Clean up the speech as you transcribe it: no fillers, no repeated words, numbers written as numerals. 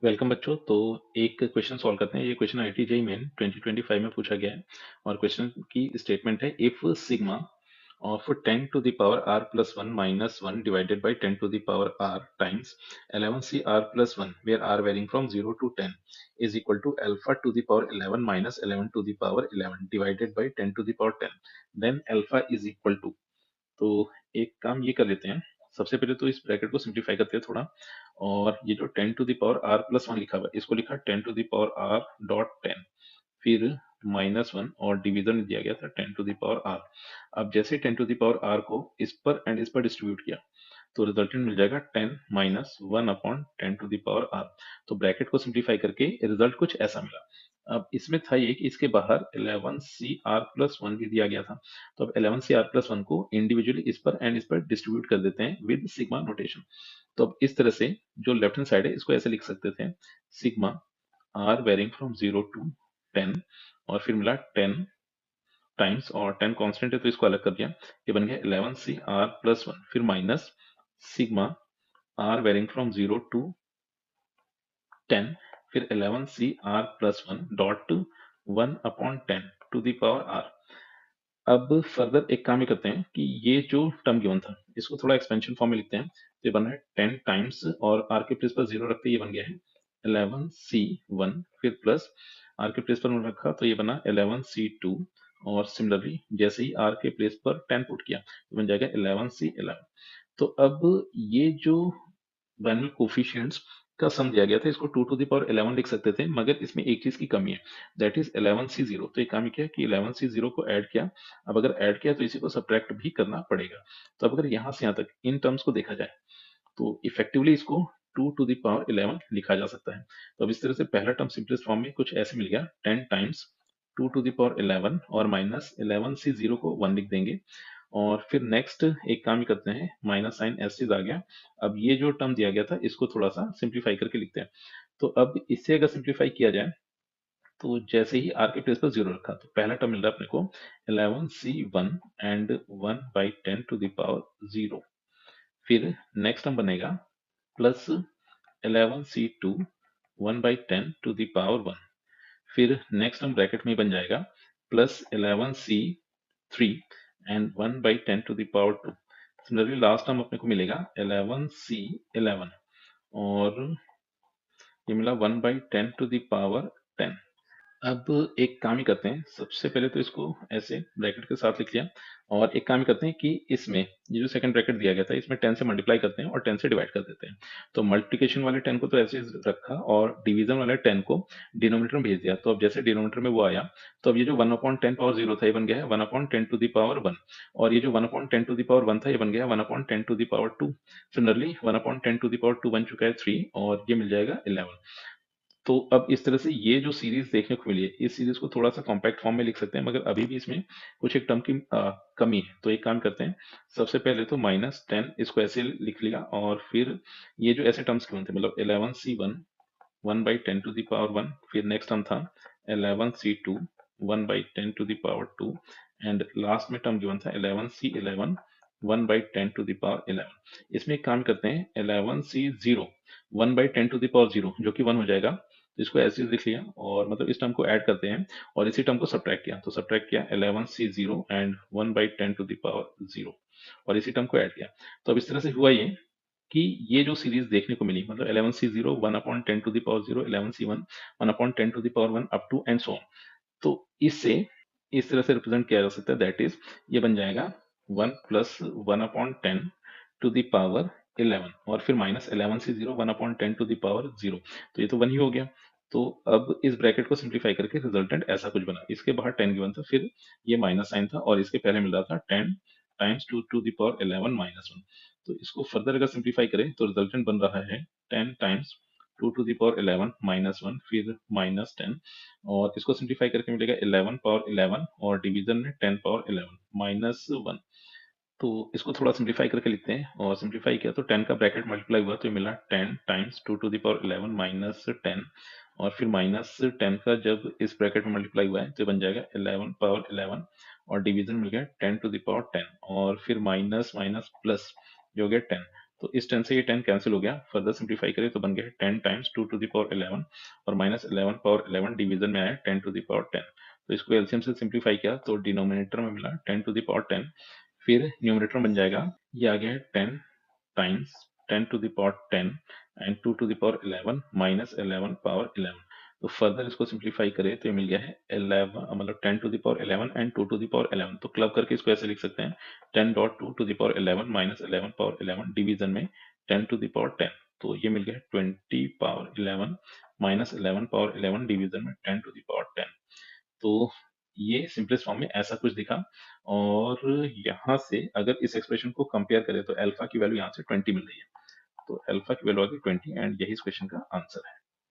Welcome बच्चों। तो एक क्वेश्चन सॉल्व करते हैं। ये क्वेश्चन आईआईटी जेईई मेन 2025 में पूछा गया है और क्वेश्चन की स्टेटमेंट है if sigma of 10 to the power r plus 1 minus 1 divided by 10 to the power r times 11 C r plus 1 where r varying from 0 to 10 is equal to alpha to the power 11 minus 11 to the power 11 divided by 10 to the power 10 then alpha is equal to. तो एक काम ये कर लेते हैं। सबसे पहले तो इस ब्रैकेट को सिंप्लीफाई करते हैं थोड़ा। और ये जो 10 to the power r plus 1 लिखा हुआ है इसको लिखा 10 to the power r dot 10, फिर -1 और डिवीजन में दिया गया था 10 टू द पावर r। अब जैसे 10 टू द पावर r को इस पर डिस्ट्रीब्यूट किया तो रिजल्टेंट मिल जाएगा 10 minus 1 upon 10 to the power r। तो ब्रैकेट को सिंप्लीफाई करके रिजल्ट कुछ ऐसा मिला। अब इसमें था ये कि इसके बाहर 11 सी आर प्लस 1 भी दिया गया था। तो अब 11 सी आर प्लस 1 को इंडिविजुअली इस पर एंड इस पर डिस्ट्रीब्यूट कर देते हैं विद सिग्मा नोटेशन। तो अब इस तरह से जो लेफ्ट हैंड साइड है इसको ऐसे लिख सकते थे, sigma r varying from 0 to 10 और फिर मिला 10 टाइम्स, और 10 कांस्टेंट है तो इसको अलग कर दिया, ये बन गया 11 सी आर प्लस 1, फिर minus sigma r varying from 0 to 10, फिर 11 C r plus 1 dot 1 upon 10 to the power r. अब फर्दर एक काम ये करते हैं कि ये जो टर्म गिवन था इसको थोड़ा एक्सपेंशन फॉर्म में लिखते हैं। तो ये बन रहा है 10 टाइम्स और आर के प्लेस पर 0 रखते ये बन गया है 11 सी 1, फिर प्लस आर के प्लेस पर 1 रखा तो ये बना 11 सी 2, और सिमिलरली जैसे ही आर के प्लेस पर 10 पुट किया तो बन जाएगा 11 सी 11। तो अब ये जो बाइनरी कोफिशिएंट्स का सम दिया गया था इसको 2 टू द पावर 11 लिख सकते थे, मगर इसमें एक चीज की कमी है, दैट इज 11 सी 0। तो एक काम किया कि 11 सी 0 को ऐड किया। अब अगर ऐड किया तो इसी को सब्ट्रैक्ट भी करना पड़ेगा। तो अब अगर यहाँ से यहाँ तक इन टर्म्स को देखा जाए तो इफेक्टिवली इसको 2 टू द पावर 11 लिखा जा सकता है। तो अब इस तरह से पहला टर्म सिंपलेस्ट फॉर्म में कुछ ऐसे मिल गया 10 टाइम्स 2 टू द पावर 11 और माइनस 11 सी 0 को 1 लिख देंगे। और फिर नेक्स्ट एक काम ही करते हैं, माइनस साइन एस आ गया। अब ये जो टर्म दिया गया था इसको थोड़ा सा सिंप्लीफाई करके लिखते हैं। तो अब इससे अगर सिंप्लीफाई किया जाए तो जैसे ही आर के प्लेस पर 0 रखा तो पहला टर्म मिल रहा है अपने को 11 C 1 and 1 by 10 to the power 0। फिर नेक्स्ट टर्म बनेगा plus 11 C 2 1 by 10 to the power 1। फिर नेक्स्ट टर्म ब्रैकेट में बन जाएगा plus 11 C 3 and 1 by 10 to the power 2। Similarly last term अपने को मिलेगा 11 सी 11 और ये मिला 1 बाई 10 टू द पावर 10। अब एक काम ही करते हैं, सबसे पहले तो इसको ऐसे ब्रैकेट के साथ लिख लिया। और एक काम ही करते हैं कि इसमें ये जो सेकंड ब्रैकेट दिया गया था इसमें 10 से मल्टीप्लाई करते हैं और 10 से डिवाइड कर देते हैं। तो मल्टीप्लिकेशन वाले 10 को तो ऐसे ही रखा और डिवीजन वाले 10 को डिनोमिनेटर में भेज दिया। तो अब जैसे डिनोमिनेटर में वो आया तो अब ये जो 1 अपॉन 10 पावर 0 था ये बन गया है 1 अपॉन 10 टू द पावर 1। और ये जो 1 अपॉन 10 टू द पावर 1 था ये बन गया है 1 upon 10 to the power 2। Similarly 1 upon 10 to the power 2 बन चुका है 3 और ये मिल जाएगा 11। तो अब इस तरह से ये जो सीरीज देखने को मिली है इस सीरीज को थोड़ा सा कॉम्पैक्ट फॉर्म में लिख सकते हैं, मगर अभी भी इसमें कुछ एक टर्म की कमी है। तो एक काम करते हैं, सबसे पहले तो -10 इसको ऐसे लिख लिया और फिर ये जो ऐसे टर्म्स क्यों थे, मतलब 11 C 1 1 by 10 to the power 1, फिर नेक्स्ट टर्म था 11 C 2 1 by 10 to the power 2 and last में टर्म गिवन था 11 C 11 1 by 10 to the power 11। इसमें एक काम करते हैं 11 C 0 1 by 10 to the power 0 जो कि 1 हो जाएगा, तो इसको ऐसे ही लिख लिया और मतलब इस टर्म को ऐड करते हैं और इसी टर्म को सब्ट्रैक्ट किया। तो सब्ट्रैक्ट किया 11 C 0 and 1 by 10 to the power 0 और इसी टर्म को ऐड किया। तो अब इस तरह से हुआ ये कि ये जो सीरीज देखने को मिली, मतलब 11 C 0 1 upon 10 to the power 0 11 C 1 1 upon 10 to the power 1 up to and so on. तो इससे इस तरह से रिप्रेजेंट किया जा सकता है, दैट इज ये बन जाएगा 1 plus 1 upon 10 to the power 11 और फिर माइनस 11 से 0 1 अपॉन 10 टू द पावर 0। तो ये तो 1 ही हो गया। तो अब इस ब्रैकेट को सिंप्लीफाई करके रिजल्टेंट ऐसा कुछ बना, इसके बाहर 10 गिवन था, फिर ये माइनस साइन था और इसके पहले मिल रहा था 10 टाइम्स 2 टू द पावर 11 -1। तो इसको फर्दर अगर सिंप्लीफाई करें तो रिजल्टेंट बन रहा है 10 टाइम्स 2 टू द पावर 11 -1 फिर -10, और इसको सिंप्लीफाई करके मिलेगा 11 पावर 11 और डिवीजन में 10 पावर 11 -1। तो इसको थोड़ा सिंप्लीफाई करके लिखते हैं और सिंप्लीफाई किया तो 10 का ब्रैकेट मल्टीप्लाई हुआ तो ये मिला 10 टाइम्स 2 टू द पावर 11 -10 और फिर -10 का जब इस ब्रैकेट में मल्टीप्लाई हुआ है तो ये बन जाएगा 11 पावर 11 और डिवीजन मिल गया 10 टू द पावर 10 और फिर माइनस माइनस प्लस जो हो गया 10। तो इस 10 से ये 10 कैंसिल हो गया, फर्दर सिंप्लीफाई करें तो बन गया 10 टाइम्स 2 टू द पावर 11 और माइनस 11 पावर 11 डिवीजन में आया 10 टू द पावर 10। तो इसको एलसीएम से सिंप्लीफाई किया तो डिनोमिनेटर में मिला 10 टू द पावर 10, फिर न्यूमरेटर बन जाएगा, ये आ गया 10 times 10 to the power 10 and 2 to the power 11 minus 11 power 11। तो फर्दर इसको सिंप्लीफाई करें तो ये मिल गया है 11 मतलब 10 to the power 11 and 2 to the power 11। तो क्लब करके इसको ऐसे लिख सकते हैं 10 dot 2 to the power 11 minus 11 power 11 division में 10 to the power 10। तो ये मिल गया 20 पावर 11 माइनस 11 पावर 11 डिवीजन में 10 to the power 10। तो ये सिंपलेस्ट फॉर्म में ऐसा कुछ दिखा। और यहाँ से अगर इस एक्सप्रेशन को कंपेयर करें तो अल्फा की वैल्यू यहाँ से 20 मिल रही है, तो अल्फा की वैल्यू आ गई 20 एंड यही इस क्वेश्चन का आंसर है।